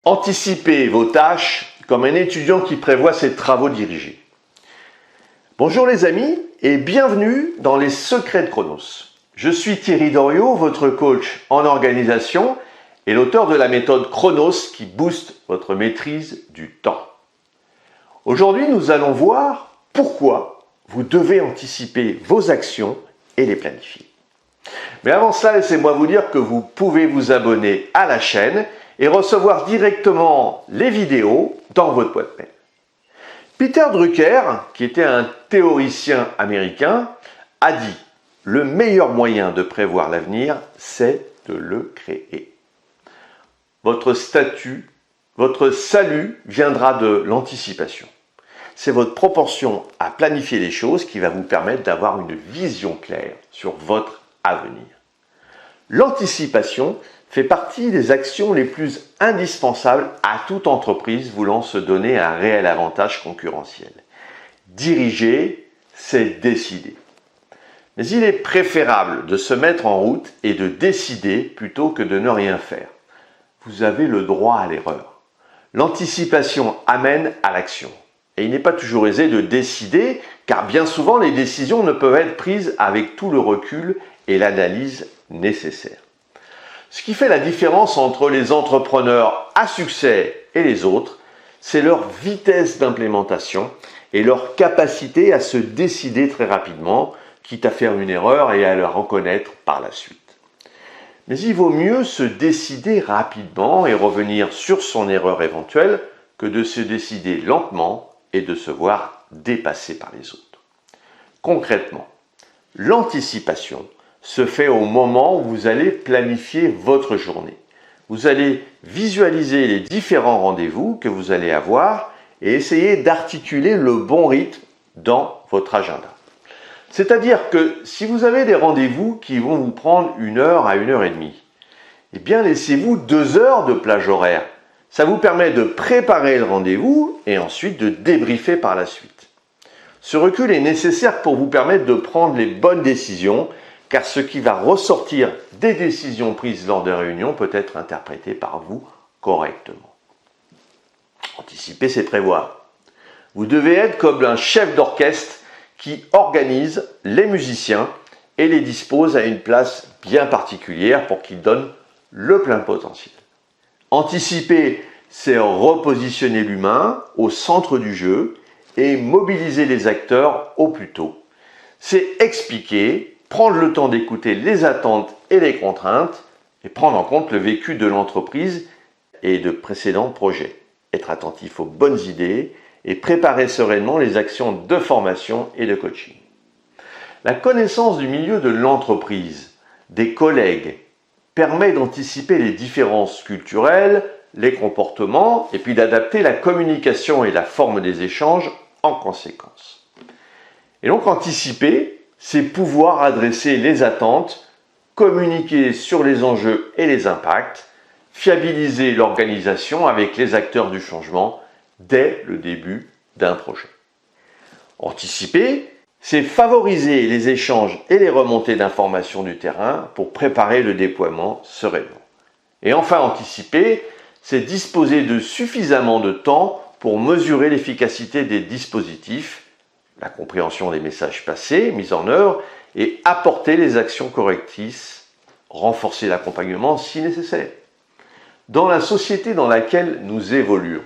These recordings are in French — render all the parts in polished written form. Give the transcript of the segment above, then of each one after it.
Anticipez vos tâches comme un étudiant qui prévoit ses travaux dirigés. Bonjour les amis et bienvenue dans les secrets de Chronos. Je suis Thierry Doriot, votre coach en organisation et l'auteur de la méthode Chronos qui booste votre maîtrise du temps. Aujourd'hui, nous allons voir pourquoi vous devez anticiper vos actions et les planifier. Mais avant cela, laissez-moi vous dire que vous pouvez vous abonner à la chaîne et recevoir directement les vidéos dans votre boîte mail. Peter Drucker, qui était un théoricien américain, a dit « Le meilleur moyen de prévoir l'avenir, c'est de le créer ». Votre statut, votre salut viendra de l'anticipation. C'est votre propension à planifier les choses qui va vous permettre d'avoir une vision claire sur votre avenir. L'anticipation fait partie des actions les plus indispensables à toute entreprise voulant se donner un réel avantage concurrentiel. Diriger, c'est décider. Mais il est préférable de se mettre en route et de décider plutôt que de ne rien faire. Vous avez le droit à l'erreur. L'anticipation amène à l'action. Et il n'est pas toujours aisé de décider, car bien souvent les décisions ne peuvent être prises avec tout le recul et l'analyse nécessaire. Ce qui fait la différence entre les entrepreneurs à succès et les autres, c'est leur vitesse d'implémentation et leur capacité à se décider très rapidement, quitte à faire une erreur et à la reconnaître par la suite. Mais il vaut mieux se décider rapidement et revenir sur son erreur éventuelle que de se décider lentement et de se voir dépassé par les autres. Concrètement, l'anticipation se fait au moment où vous allez planifier votre journée. Vous allez visualiser les différents rendez-vous que vous allez avoir et essayer d'articuler le bon rythme dans votre agenda. C'est-à-dire que si vous avez des rendez-vous qui vont vous prendre 1 heure à 1 heure et demie, eh bien laissez-vous 2 heures de plage horaire. Ça vous permet de préparer le rendez-vous et ensuite de débriefer par la suite. Ce recul est nécessaire pour vous permettre de prendre les bonnes décisions, car ce qui va ressortir des décisions prises lors de réunions peut être interprété par vous correctement. Anticiper, c'est prévoir. Vous devez être comme un chef d'orchestre qui organise les musiciens et les dispose à une place bien particulière pour qu'ils donnent le plein potentiel. Anticiper, c'est repositionner l'humain au centre du jeu et mobiliser les acteurs au plus tôt. C'est expliquer, prendre le temps d'écouter les attentes et les contraintes et prendre en compte le vécu de l'entreprise et de précédents projets. Être attentif aux bonnes idées et préparer sereinement les actions de formation et de coaching. La connaissance du milieu de l'entreprise, des collègues, permet d'anticiper les différences culturelles, les comportements et puis d'adapter la communication et la forme des échanges en conséquence. Et donc anticiper, c'est pouvoir adresser les attentes, communiquer sur les enjeux et les impacts, fiabiliser l'organisation avec les acteurs du changement dès le début d'un projet. Anticiper, c'est favoriser les échanges et les remontées d'informations du terrain pour préparer le déploiement sereinement. Et enfin, anticiper, c'est disposer de suffisamment de temps pour mesurer l'efficacité des dispositifs, la compréhension des messages passés, mis en œuvre, et apporter les actions correctrices, renforcer l'accompagnement si nécessaire. Dans la société dans laquelle nous évoluons,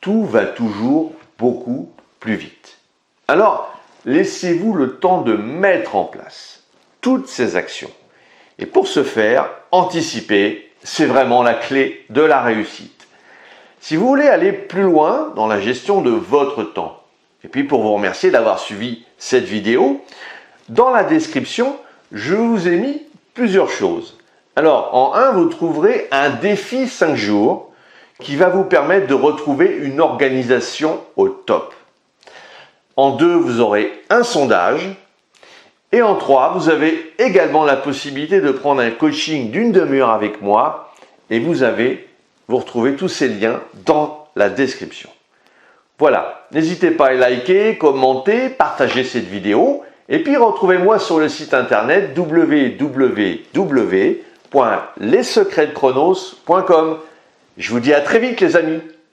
tout va toujours beaucoup plus vite. Alors, laissez-vous le temps de mettre en place toutes ces actions. Et pour ce faire, anticiper, c'est vraiment la clé de la réussite. Si vous voulez aller plus loin dans la gestion de votre temps, et puis pour vous remercier d'avoir suivi cette vidéo, dans la description, je vous ai mis plusieurs choses. Alors, en 1, vous trouverez un défi 5 jours qui va vous permettre de retrouver une organisation au top. En 2, vous aurez un sondage. Et en 3, vous avez également la possibilité de prendre un coaching d'1 demi-heure avec moi. Et vous retrouvez tous ces liens dans la description. Voilà, n'hésitez pas à liker, commenter, partager cette vidéo. Et puis retrouvez-moi sur le site internet www.lessecretsdechronos.com. Je vous dis à très vite les amis.